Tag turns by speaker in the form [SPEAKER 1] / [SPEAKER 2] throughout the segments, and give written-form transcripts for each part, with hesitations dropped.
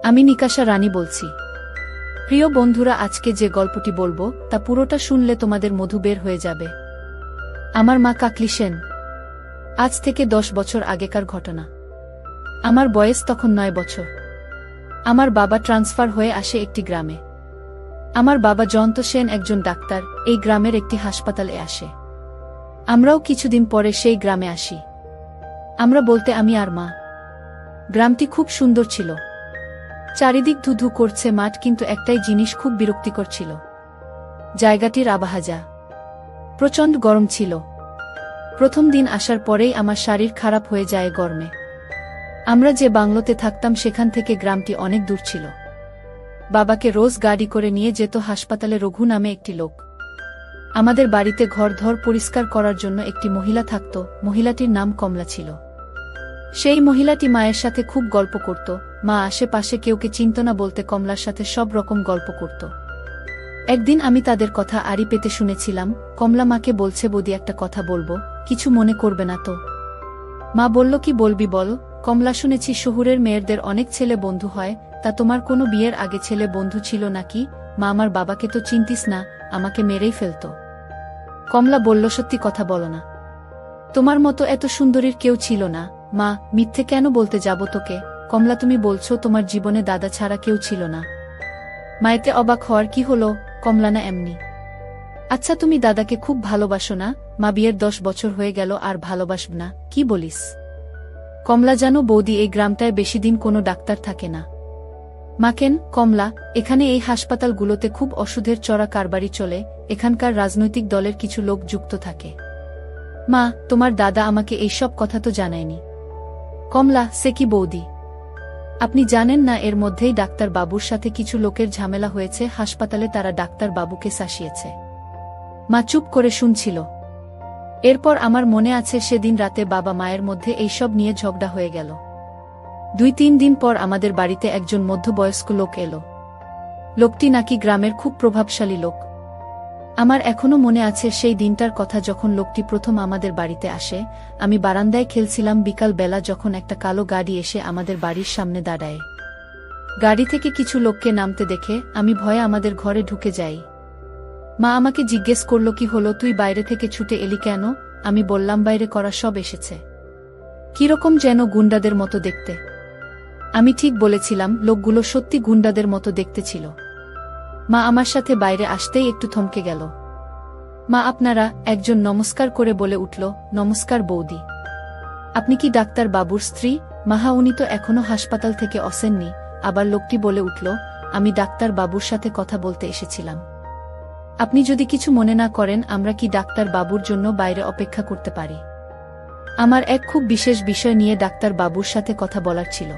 [SPEAKER 1] আমি নিকাশা রানী বলছি। প্রিয় বন্ধুরা, আজকে যে গল্পটি বলবো তা পুরোটা শুনলে তোমাদের মধু বের হয়ে যাবে। আমার মা কাকলি সেন। আজ থেকে 10 বছর আগেকার ঘটনা। আমার বয়স তখন 9 বছর। আমার বাবা ট্রান্সফার হয়ে আসে একটি গ্রামে। আমার বাবা জয়ন্ত সেন একজন ডাক্তার, এই গ্রামের একটি হাসপাতালে আসে। আমরাও কিছুদিন পরে সেই গ্রামে আসি। আমরা বলতে আমি আর মা। গ্রামটি খুব সুন্দর ছিল। চারিদিক ধুধু করছে মাঠ, কিন্তু একটাই জিনিস খুব বিরক্তিকর ছিল। জায়গাটির আবহাওয়া প্রচণ্ড গরম ছিল। প্রথম দিন আসার পরেই আমার শরীর খারাপ হয়ে যায় গরমে। আমরা যে বাংলোতে থাকতাম সেখান থেকে গ্রামটি অনেক দূর ছিল। বাবাকে রোজ গাড়ি করে নিয়ে যেত হাসপাতালে রঘু নামে একটি লোক। আমাদের বাড়িতে ঘর-ধর পরিষ্কার করার জন্য একটি মহিলা থাকত। মহিলাটির নাম কমলা ছিল। সেই মহিলাটি মায়ের সাথে খুব গল্প করত। মা আশেপাশে কেউকে চিনত না বলতে কমলার সাথে সব রকম গল্প করত। একদিন আমি তাদের কথা আড়ি পেতে শুনেছিলাম। কমলা মাকে বলছে, বৌদি একটা কথা বলবো, কিছু মনে করবে না তো? মা বলল, কি বলবি বল। কমলা, শুনেছি শহুরের মেয়েদের অনেক ছেলে বন্ধু হয়, তা তোমার কোনো বিয়ের আগে ছেলে বন্ধু ছিল নাকি? মা, আমার বাবাকে তো চিনতিস না, আমাকে মেরেই ফেলত। কমলা বলল, সত্যি কথা বলো না। তোমার মতো এত সুন্দরীর কেউ ছিল না। মা, মিথ্যে কেন বলতে যাব তোকে? কমলা, তুমি বলছো তোমার জীবনে দাদা ছাড়া কেউ ছিল না? মায়েতে অবাক হওয়ার কি হলো? কমলা, না এমনি। আচ্ছা, তুমি দাদাকে খুব ভালোবাসো না? মা, বিয়ের 10 বছর হয়ে গেল আর ভালোবাসব না? কি বলিস? কমলা, জানো বৌদি, এই গ্রামটায় বেশি দিন কোনো ডাক্তার থাকে না। মা, কেন? কমলা, এখানে এই হাসপাতালগুলোতে খুব ওষুধের চড়া কারবারি চলে। এখানকার রাজনৈতিক দলের কিছু লোক যুক্ত থাকে। মা, তোমার দাদা আমাকে এইসব কথা তো জানায়নি। কমলা, সে কি বৌদি? আপনি জানেন না এর মধ্যেই ডাক্তার বাবুর সাথে কিছু লোকের ঝামেলা হয়েছে হাসপাতালে, তারা ডাক্তার বাবুকে শাসিয়েছে। মা চুপ করে শুনছিল। এরপর আমার মনে আছে সেদিন রাতে বাবা মায়ের মধ্যে এইসব নিয়ে ঝগড়া হয়ে গেল। 2-3 দিন পর আমাদের বাড়িতে একজন মধ্যবয়স্ক লোক এলো। লোকটি নাকি গ্রামের খুব প্রভাবশালী লোক। আমার এখনো মনে আছে সেই দিনটার কথা, যখন লোকটি প্রথম আমাদের বাড়িতে আসে। আমি বারান্দায় খেলছিলাম বিকাল বেলা, যখন একটা কালো গাড়ি এসে আমাদের বাড়ির সামনে দাঁড়ায়। গাড়ি থেকে কিছু লোককে নামতে দেখে আমি ভয়ে আমাদের ঘরে ঢুকে যাই। মা আমাকে জিজ্ঞেস করল, কি হলো, তুই বাইরে থেকে ছুটে এলি কেন? আমি বললাম, বাইরে করা সব এসেছে। কিরকম যেন গুন্ডাদের মতো দেখতে। আমি ঠিক বলেছিলাম, লোকগুলো সত্যি গুন্ডাদের মতো দেখতে ছিল। মা আমার সাথে বাইরে আসতেই একটু থমকে গেল। মা, আপনারা? একজন নমস্কার করে বলে উঠল, নমস্কার বৌদি। আপনি কি ডাক্তার বাবুর স্ত্রী? মাহা, উনি তো এখনো হাসপাতাল থেকে আসেননি। আবার লোকটি বলে উঠল, আমি ডাক্তার বাবুর সাথে কথা বলতে এসেছিলাম। আপনি যদি কিছু মনে না করেন, আমরা কি ডাক্তার বাবুর জন্য বাইরে অপেক্ষা করতে পারি? আমার এক খুব বিশেষ বিষয় নিয়ে ডাক্তার বাবুর সাথে কথা বলার ছিল।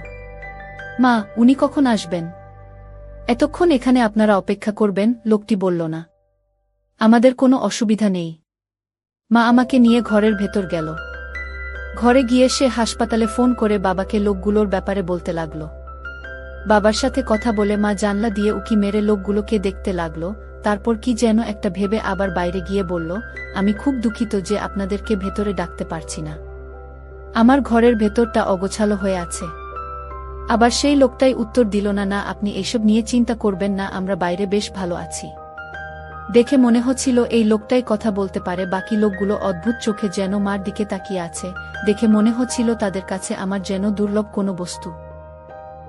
[SPEAKER 1] মা, উনি কখন আসবেন? এতক্ষণ এখানে আপনারা অপেক্ষা করবেন? লোকটি বলল, না, আমাদের কোনো অসুবিধা নেই। মা আমাকে নিয়ে ঘরের ভেতর গেল। ঘরে গিয়ে সে হাসপাতালে ফোন করে বাবাকে লোকগুলোর ব্যাপারে বলতে লাগল। বাবার সাথে কথা বলে মা জানলা দিয়ে উকি মেরে লোকগুলোকে দেখতে লাগল। তারপর কি যেন একটা ভেবে আবার বাইরে গিয়ে বলল, আমি খুব দুঃখিত যে আপনাদেরকে ভেতরে ডাকতে পারছি না। আমার ঘরের ভেতরটা অগোছালো হয়ে আছে। আবার সেই লোকটাই উত্তর দিল, না না, আপনি এসব নিয়ে চিন্তা করবেন না, আমরা বাইরে বেশ ভালো আছি। দেখে মনে হচ্ছিল এই লোকটাই কথা বলতে পারে। বাকি লোকগুলো অদ্ভুত চোখে যেন মার দিকে তাকিয়ে আছে। দেখে মনে হচ্ছিল তাদের কাছে আমার যেন দুর্লভ কোনো বস্তু।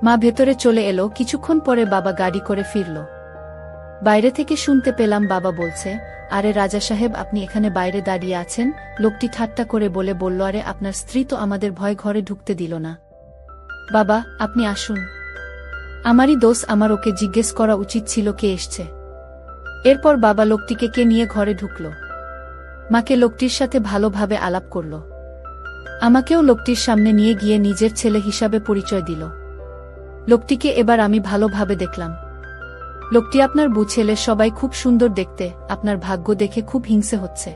[SPEAKER 1] মা ভেতরে চলে এলো। কিছুক্ষণ পরে বাবা গাড়ি করে ফিরল। বাইরে থেকে শুনতে পেলাম বাবা বলছে, আরে রাজা সাহেব, আপনি এখানে বাইরে দাঁড়িয়ে আছেন? লোকটি ঠাট্টা করে বলল, আরে আপনার স্ত্রী তো আমাদের ভয় ঘরে ঢুকতে দিল না। বাবা, আপনি আসুন। আমারই দোষ, আমার ওকে জিজ্ঞেস করা উচিত ছিল কে এসছে। এরপর বাবা লোকটিকে কে নিয়ে ঘরে ঢুকল। মাকে লোকটির সাথে ভালোভাবে আলাপ করল। আমাকেও লোকটির সামনে নিয়ে গিয়ে নিজের ছেলে হিসাবে পরিচয় দিল। লোকটিকে এবার আমি ভালোভাবে দেখলাম। লোকটি আপনার বউ ছেলে, সবাই খুব সুন্দর দেখতে। আপনার ভাগ্য দেখে খুব হিংসে হচ্ছে।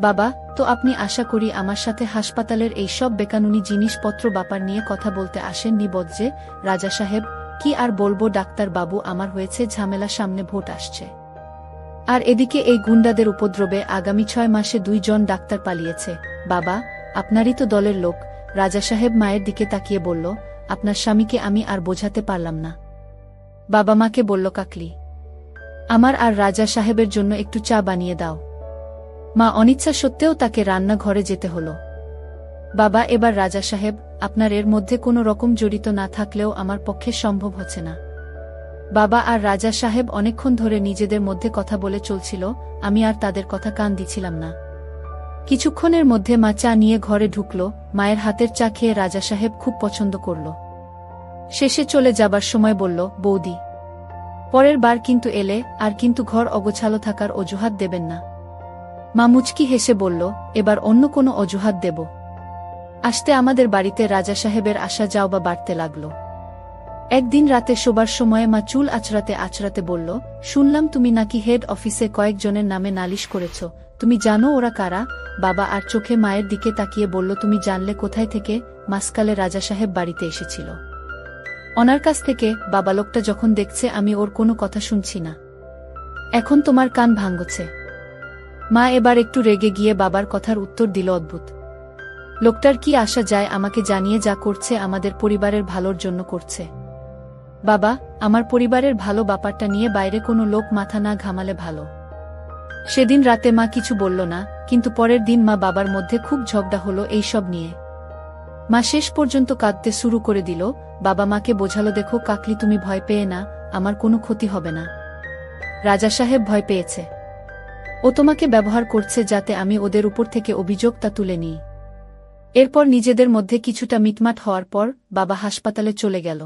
[SPEAKER 1] বাবা, তো আপনি আশা করি আমার সাথে হাসপাতালের এই সব বেকানুনি জিনিসপত্র ব্যাপার নিয়ে কথা বলতে আসেননি বজ্জে? রাজা সাহেব, কি আর বলবো ডাক্তার বাবু, আমার হয়েছে ঝামেলা, সামনে ভোট আসছে। আর এদিকে এই গুন্ডাদের উপদ্রবে আগামী 6 মাসে 2 জন ডাক্তার পালিয়েছে। বাবা, আপনারই তো দলের লোক। রাজা সাহেব মায়ের দিকে তাকিয়ে বলল, আপনার স্বামীকে আমি আর বোঝাতে পারলাম না। বাবা মাকে বলল, কাকলি, আমার আর রাজা সাহেবের জন্য একটু চা বানিয়ে দাও। মা অনিচ্ছা সত্ত্বেও তাকে রান্নাঘরে যেতে হলো। বাবা, এবার রাজা সাহেব, আপনার এর মধ্যে কোনো রকম জড়িত না থাকলেও আমার পক্ষে সম্ভব হচ্ছে না। বাবা আর রাজা সাহেব অনেকক্ষণ ধরে নিজেদের মধ্যে কথা বলে চলছিল, আমি আর তাদের কথা কান দিছিলাম না। কিছুক্ষণের মধ্যে মা চা নিয়ে ঘরে ঢুকল। মায়ের হাতের চা খেয়ে রাজা সাহেব খুব পছন্দ করল। শেষে চলে যাবার সময় বলল, বৌদি, পরের বার কিন্তু এলে আর কিন্তু ঘর অগোছালো থাকার অজুহাত দেবেন না। মা মুচকি হেসে বলল, এবার অন্য কোনো অজুহাত দেব? আসতে আমাদের বাড়িতে রাজা সাহেবের আসা যাওয়া বাড়তে লাগল। একদিন রাতে শোবার সময়ে মা চুল আঁচড়াতে আঁচড়াতে বলল, শুনলাম তুমি নাকি হেড অফিসে কয়েকজনের নামে নালিশ করেছ, তুমি জানো ওরা কারা? বাবা আর চোখে মায়ের দিকে তাকিয়ে বলল, তুমি জানলে কোথায় থেকে? মাসকালে রাজা সাহেব বাড়িতে এসেছিল ওনার কাছ থেকে। বাবা, লোকটা যখন দেখছে আমি ওর কোনো কথা শুনছি না, এখন তোমার কান ভাঙছে। মা এবার একটু রেগে গিয়ে বাবার কথার উত্তর দিল, অদ্ভুত লোকটার কি আসা যায়? আমাকে জানিয়ে যা করছে আমাদের পরিবারের ভালোর জন্য করছে। বাবা, আমার পরিবারের ভালো ব্যাপারটা নিয়ে বাইরে কোনো লোক মাথা না ঘামালে ভালো। সেদিন রাতে মা কিছু বলল না, কিন্তু পরের দিন মা বাবার মধ্যে খুব ঝগড়া হলো এই সব নিয়ে। মা শেষ পর্যন্ত কাঁদতে শুরু করে দিল। বাবা মাকে বোঝালো, দেখো কাকলি, তুমি ভয় পেয়ে না, আমার কোনো ক্ষতি হবে না। রাজা সাহেব ভয় পেয়েছে, ও তোমাকে ব্যবহার করছে যাতে আমি ওদের উপর থেকে অভিযোগটা তুলে নিই। এরপর নিজেদের মধ্যে কিছুটা মিটমাট হওয়ার পর বাবা হাসপাতালে চলে গেল।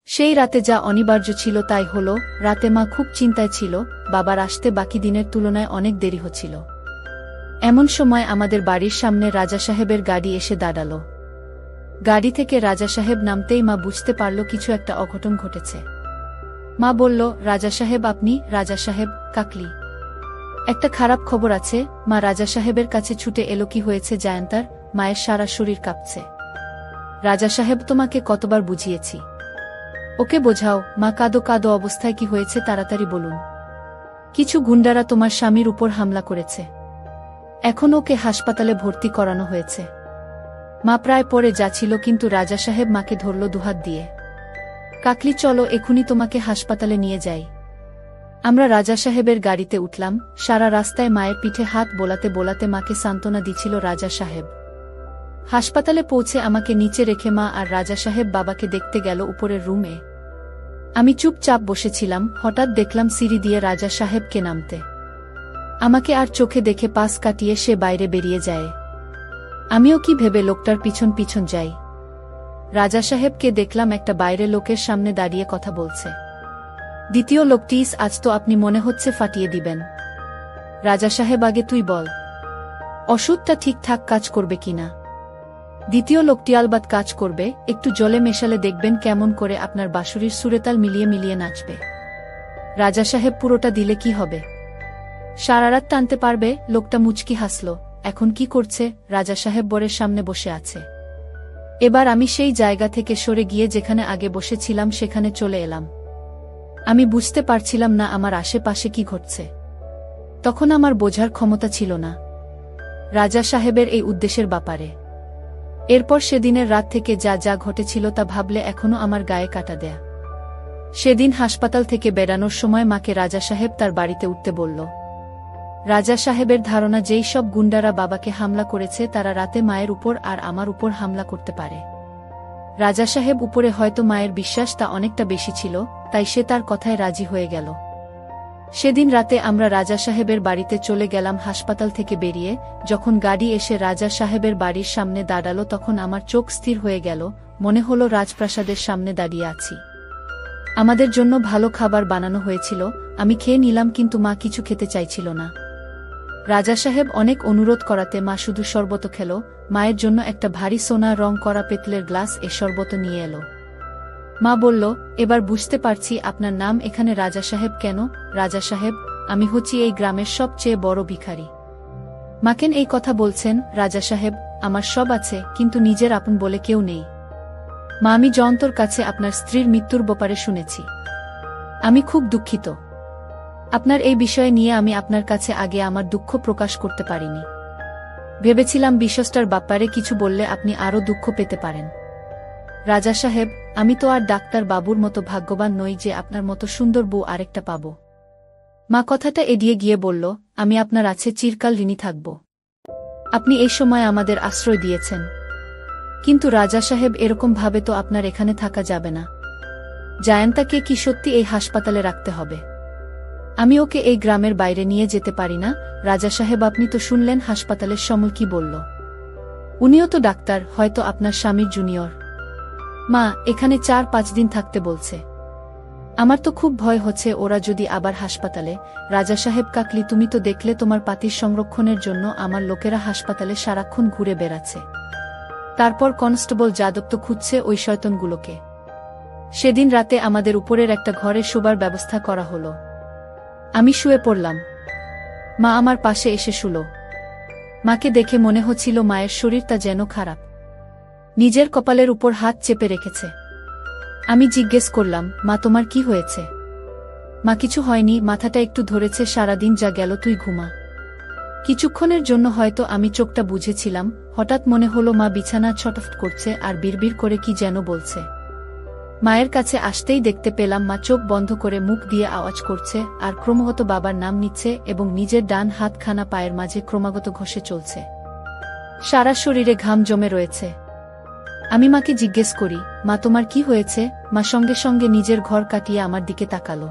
[SPEAKER 1] সেই রাতে যা অনিবার্য ছিল তাই হলো। রাতে মা খুব চিন্তায় ছিল, বাবার আসতে বাকি দিনের তুলনায় অনেক দেরি হচ্ছিল। এমন সময় আমাদের বাড়ির সামনে রাজা সাহেবের গাড়ি এসে দাঁড়াল। গাড়ি থেকে রাজা সাহেব নামতেই মা বুঝতে পারল কিছু একটা অঘটন ঘটেছে। মা বলল, রাজা সাহেব আপনি? রাজা সাহেব, কাকলি, একটা খারাপ খবর আছে। মা রাজা সাহেবের কাছে ছুটে এলো। কি হয়েছে জায়ান্তার? মায়ের সারা শরীর কাঁপছে। রাজা সাহেব, তোমাকে কতবার বুঝিয়েছি, ওকে বোঝাও। মা, কাঁদো কাঁদো অবস্থায় কি হয়েছে তাড়াতাড়ি বলুন। কিছু গুন্ডারা তোমার স্বামীর উপর হামলা করেছে, এখন ওকে হাসপাতালে ভর্তি করানো হয়েছে। মা প্রায় পড়ে যাচ্ছিল, কিন্তু রাজা সাহেব মাকে ধরল দুহাত দিয়ে। কাকলি, চলো এখুনি তোমাকে হাসপাতালে নিয়ে যাই। আমরা রাজা সাহেবের গাড়িতে উঠলাম। সারা রাস্তায় মায়ের পিঠে হাত বোলাতে বোলাতে মাকে সান্ত্বনা দিছিল রাজা সাহেব। হাসপাতালে পৌঁছে আমাকে নিচে রেখে মা আর রাজা সাহেব বাবাকে দেখতে গেল উপরের রুমে। আমি চুপচাপ বসেছিলাম। হঠাৎ দেখলাম সিঁড়ি দিয়ে রাজা সাহেবকে নামতে। আমাকে আর চোখে দেখে পাশ কাটিয়ে সে বাইরে বেরিয়ে যায়। আমিও কি ভেবে লোকটার পিছন পিছন যাই। রাজা সাহেবকে দেখলাম একটা বাইরে লোকের সামনে দাঁড়িয়ে কথা বলছে। দ্বিতীয় লোকটি, আজ তো আপনি মনে হচ্ছে ফাটিয়ে দিবেন। রাজা সাহেব, আগে তুই বল, ওষুধটা ঠিকঠাক কাজ করবে কিনা? দ্বিতীয় লোকটি, আলবাত কাজ করবে, একটু জলে মেশালে দেখবেন কেমন করে আপনার বাঁশুরির সুরেতাল মিলিয়ে মিলিয়ে নাচবে। রাজা সাহেব, পুরোটা দিলে কি হবে? সারারাত টানতে পারবে? লোকটা মুচকি হাসল। এখন কি করছে? রাজা সাহেব বরের সামনে বসে আছে। এবার আমি সেই জায়গা থেকে সরে গিয়ে যেখানে আগে বসেছিলাম সেখানে চলে এলাম। আমি বুঝতে পারছিলাম না আমার আশেপাশে কি ঘটছে। তখন আমার বোঝার ক্ষমতা ছিল না রাজা সাহেবের এই উদ্দেশ্যের ব্যাপারে। এরপর সেদিনের রাত থেকে যা যা ঘটেছিল তা ভাবলে এখনো আমার গায়ে কাটা দেয়া। সেদিন হাসপাতাল থেকে বেরানোর সময় মাকে রাজা সাহেব তার বাড়িতে উঠতে বলল। রাজা সাহেবের ধারণা যেই সব গুন্ডারা বাবাকে হামলা করেছে তারা রাতে মায়ের উপর আর আমার উপর হামলা করতে পারে। রাজা সাহেব উপরে হয়তো মায়ের বিশ্বাস তা অনেকটা বেশি ছিল, তাই সে তার কথায় রাজি হয়ে গেল। সেদিন রাতে আমরা রাজা সাহেবের বাড়িতে চলে গেলাম। হাসপাতাল থেকে বেরিয়ে যখন গাড়ি এসে রাজা সাহেবের বাড়ির সামনে দাঁড়ালো তখন আমার চোখ স্থির হয়ে গেল। মনে হলো রাজপ্রাসাদের সামনে দাঁড়িয়ে আছি। আমাদের জন্য ভালো খাবার বানানো হয়েছিল, আমি খেয়ে নিলাম, কিন্তু মা কিছু খেতে চাইছিল না। রাজা সাহেব অনেক অনুরোধ করাতে মা শুধু শরবত খেল। মায়ের জন্য একটা ভারী সোনা রং করা পেতলের গ্লাস এ শরবত নিয়ে এলো। মা বলল, এবার বুঝতে পারছি আপনার নাম এখানে রাজা সাহেব কেন। রাজা সাহেব, আমি হচ্ছি এই গ্রামের সবচেয়ে বড় ভিখারি। মাকেন এই কথা বলছেন? রাজা সাহেব, আমার সব আছে, কিন্তু নিজের আপন বলে কেউ নেই। মা, আমি জয়ন্তর কাছে আপনার স্ত্রীর মৃত্যুর ব্যাপারে শুনেছি। আমি খুব দুঃখিত। আপনার এই বিষয়ে নিয়ে আমি আপনার কাছে আগে আমার দুঃখ প্রকাশ করতে পারিনি। ভেবেছিলাম বিশ্বস্টার ব্যাপারে কিছু বললে আপনি আরও দুঃখ পেতে পারেন। রাজা সাহেব, আমি তো আর ডাক্তার বাবুর মতো ভাগ্যবান নই যে আপনার মতো সুন্দর বউ আরেকটা পাব। মা কথাটা এড়িয়ে গিয়ে বলল, আমি আপনার আছে চিরকাল ঋণী থাকব। আপনি এই সময় আমাদের আশ্রয় দিয়েছেন। কিন্তু রাজা সাহেব, এরকম ভাবে তো আপনার এখানে থাকা যাবে না। জায়ান্তাকে কি সত্যি এই হাসপাতালে রাখতে হবে? আমি ওকে এই গ্রামের বাইরে নিয়ে যেতে পারি না। রাজা সাহেব, আপনি তো শুনলেন হাসপাতালের সমল কি বলল। উনিও তো ডাক্তার, হয়তো আপনার স্বামীর জুনিয়র। মা, এখানে 4-5 দিন থাকতে বলছে। আমার তো খুব ভয় হচ্ছে ওরা যদি আবার হাসপাতালে। রাজা সাহেব কাকলি, তুমি তো দেখলে তোমার পাতির সংরক্ষণের জন্য আমার লোকেরা হাসপাতালে সারাক্ষণ ঘুরে বেড়াচ্ছে। তারপর কনস্টেবল যাদব তো খুঁজছে ওই শয়তানগুলোকে। সেদিন রাতে আমাদের উপরের একটা ঘরে শোবার ব্যবস্থা করা হলো। আমি শুয়ে পড়লাম। মা আমার পাশে এসে শুল। মাকে দেখে মনে হচ্ছিল মায়ের শরীরটা যেন খারাপ। নিজের কপালের উপর হাত চেপে রেখেছে। আমি জিজ্ঞেস করলাম, মা তোমার কি হয়েছে? মা কিছু হয়নি, মাথাটা একটু ধরেছে, সারাদিন যা গেল তুই ঘুমা। কিছুক্ষণের জন্য হয়তো আমি চোখটা বুঝেছিলাম। হঠাৎ মনে হলো মা বিছানা ছটফট করছে আর বিড়বিড় করে কি যেন বলছে। মায়ের কাছে আসতেই দেখতে পেলাম মা চোখ বন্ধ করে মুখ দিয়ে আওয়াজ করছে আর ক্রমাগত বাবার নাম নিচ্ছে এবং নিজের ডান হাতখানা পায়ের মাঝে ক্রমাগত ঘষে চলছে। সারা শরীরে ঘাম জমে রয়েছে। আমি মাকে জিজ্ঞেস করি, মা তোমার কি হয়েছে? মা সঙ্গে সঙ্গে নিজের ঘর কাটিয়ে আমার দিকে তাকালো।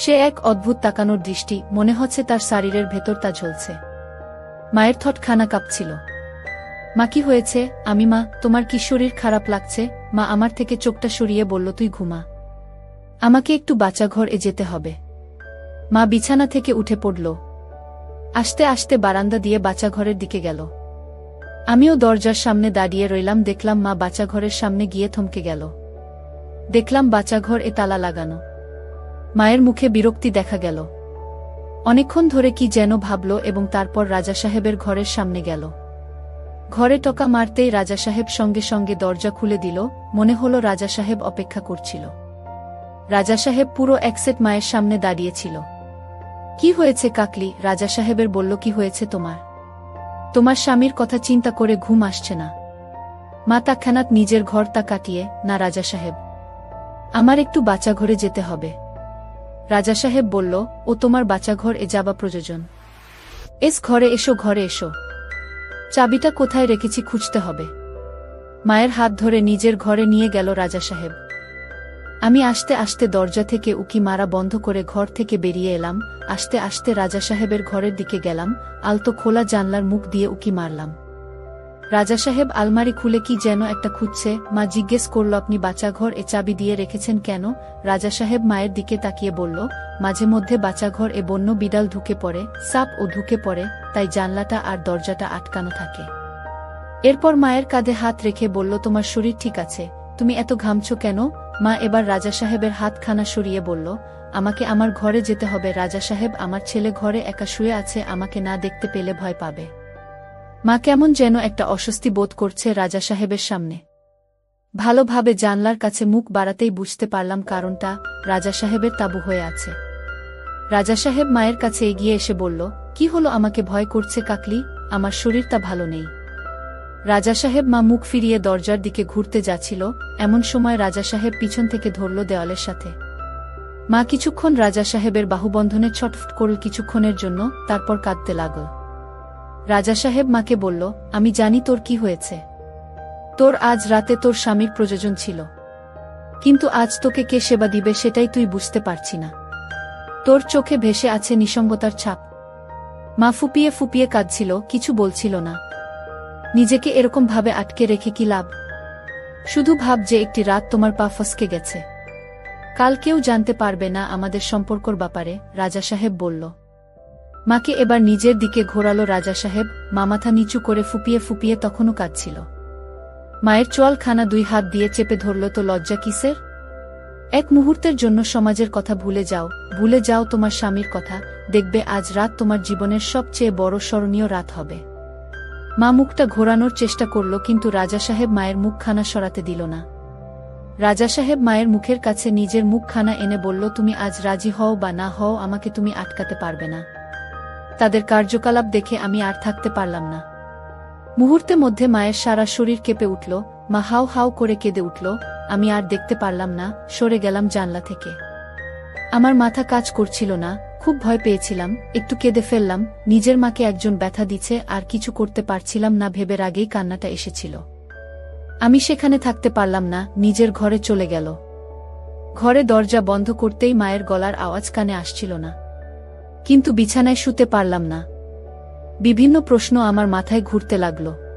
[SPEAKER 1] সে এক অদ্ভুত তাকানোর দৃষ্টি, মনে হচ্ছে তার শরীরের ভেতর তা ঝলছে। মায়ের ঠোঁটখানা কাঁপছিল। মা কি হয়েছে? আমি, মা তোমার কি শরীর খারাপ লাগছে? মা আমার থেকে চোখটা সরিয়ে বলল, তুই ঘুমা, আমাকে একটু বাচ্চাঘরে যেতে হবে। মা বিছানা থেকে উঠে পড়ল। আস্তে আস্তে বারান্দা দিয়ে বাচ্চাঘরের দিকে গেল। আমিও দরজার সামনে দাঁড়িয়ে রইলাম। দেখলাম মা বাচ্চাঘরের সামনে গিয়ে থমকে গেল। দেখলাম বাচ্চাঘর এ তালা লাগানো। মায়ের মুখে বিরক্তি দেখা গেল। অনেকক্ষণ ধরে কি যেন ভাবল এবং তারপর রাজা সাহেবের ঘরের সামনে গেল। ঘরে টোকা মারতেই রাজা সাহেব সঙ্গে সঙ্গে দরজা খুলে দিল। মনে হলো রাজা সাহেব অপেক্ষা করছিল। রাজা সাহেব পুরো একসেট মায়ের সামনে দাঁড়িয়েছিল। কি হয়েছে কাকলি? রাজা সাহেবের বলল, কি হয়েছে তোমার? তোমার স্বামীর কথা চিন্তা করে ঘুম আসছে না? মা তৎক্ষণাৎ নিজের ঘরটা কাটিয়ে, না রাজা সাহেব, আমার একটু বাচ্চাঘরে যেতে হবে। রাজা সাহেব বলল, ও তোমার বাচ্চাঘর এ যাবা প্রয়োজন? ঘরে এসো, ঘরে এসো। চাবিটা কোথায় রেখেছি খুঁজতে হবে। মায়ের হাত ধরে নিজের ঘরে নিয়ে গেল রাজা সাহেব। আমি আস্তে আস্তে দরজা থেকে উকি মারা বন্ধ করে ঘর থেকে বেরিয়ে এলাম। আস্তে আস্তে রাজা সাহেবের ঘরের দিকে গেলাম। আলতো খোলা জানলার মুখ দিয়ে উকি মারলাম। রাজা সাহেব আলমারি খুলে কি যেন একটা খুঁজছে। মা জিজ্ঞেস করল, আপনি বাচ্চাঘর এ চাবি দিয়ে রেখেছেন কেন? রাজা সাহেব মায়ের দিকে তাকিয়ে বলল, মাঝে মধ্যে বাচ্চাঘর এ বন্য বিড়াল ঢুকে পড়ে, সাপ ও ঢুকে পড়ে, তাই জানলাটা আর দরজাটা আটকানো থাকে। এরপর মায়ের কাঁধে হাত রেখে বলল, তোমার শরীর ঠিক আছে? তুমি এত ঘামছো কেন? মা এবার রাজা সাহেবের হাতখানা সরিয়ে বলল, আমাকে আমার ঘরে যেতে হবে রাজা সাহেব, আমার ছেলে ঘরে একা শুয়ে আছে, আমাকে না দেখতে পেলে ভয় পাবে। মা কেমন যেন একটা অস্বস্তি বোধ করছে রাজা সাহেবের সামনে। ভালোভাবে জানলার কাছে মুখ বাড়াতেই বুঝতে পারলাম কারণটা, রাজা সাহেবের তাঁবু হয়ে আছে। রাজা সাহেব মায়ের কাছে এগিয়ে এসে বলল, কি হলো? আমাকে ভয় করছে কাকলি, আমার শরীরটা ভালো নেই। রাজা সাহেব মা মুখ ফিরিয়ে দরজার দিকে ঘুরতে যাচ্ছিল, এমন সময় রাজা সাহেব পিছন থেকে ধরল দেওয়ালের সাথে। মা কিছুক্ষণ রাজা সাহেবের বাহুবন্ধনে ছটফট করল কিছুক্ষণের জন্য, তারপর কাঁদতে লাগল। রাজা সাহেব মাকে বলল, আমি জানি তোর কি হয়েছে। তোর আজ রাতে তোর স্বামীর প্রয়োজন ছিল, কিন্তু আজ তোকে কে সেবা দিবে সেটাই তুই বুঝতে পারছি না। তোর চোখে ভেসে আছে নিঃসঙ্গতার ছাপ। মা ফুপিয়ে ফুপিয়ে কাঁদছিল, কিছু বলছিল না। নিজেকে এরকম ভাবে আটকে রেখে কি লাভ? শুধু ভাব যে একটি রাত তোমার পা ফসকে গেছে, কাল কেউ জানতে পারবে না আমাদের সম্পর্কর ব্যাপারে। রাজা সাহেব বলল। মাকে এবার নিজের দিকে ঘোরালো রাজা সাহেব। মা মাথা নিচু করে ফুপিয়ে ফুপিয়ে তখনও কাঁদছিল। মায়ের চোয়ালখানা 2 হাত দিয়ে চেপে ধরল। তো লজ্জা কিসের? এক মুহূর্তের জন্য সমাজের কথা ভুলে যাও, ভুলে যাও তোমার স্বামীর কথা, দেখবে আজ রাত তোমার জীবনের সবচেয়ে বড় স্মরণীয় রাত হবে। মা মুখটা ঘোরানোর চেষ্টা করল, কিন্তু রাজা সাহেব মায়ের মুখখানা সরাতে দিল না। রাজা সাহেব মায়ের মুখের কাছে নিজের মুখখানা এনে বলল, তুমি আজ রাজি হও বা না হও, আমাকে তুমি আটকাতে পারবে না। তাদের কার্যকলাপ দেখে আমি আর থাকতে পারলাম না। মুহূর্তের মধ্যে মায়ের সারা শরীর কেঁপে উঠল, মা হাউ হাউ করে কেঁদে উঠল। আমি আর দেখতে পারলাম না, সরে গেলাম জানলা থেকে। আমার মাথা কাজ করছিল না, খুব ভয় পেয়েছিলাম, একটু কেঁদে ফেললাম। নিজের মাকে একজন ব্যথা দিচ্ছে আর কিছু করতে পারছিলাম না ভেবে আগেই কান্নাটা এসেছিল। আমি সেখানে থাকতে পারলাম না, নিজের ঘরে চলে গেল। ঘরে দরজা বন্ধ করতেই মায়ের গলার আওয়াজ কানে আসছিল না। কিন্তু বিছানায় শুতে পারলাম না। বিভিন্ন প্রশ্ন আমার মাথায় ঘুরতে লাগলো।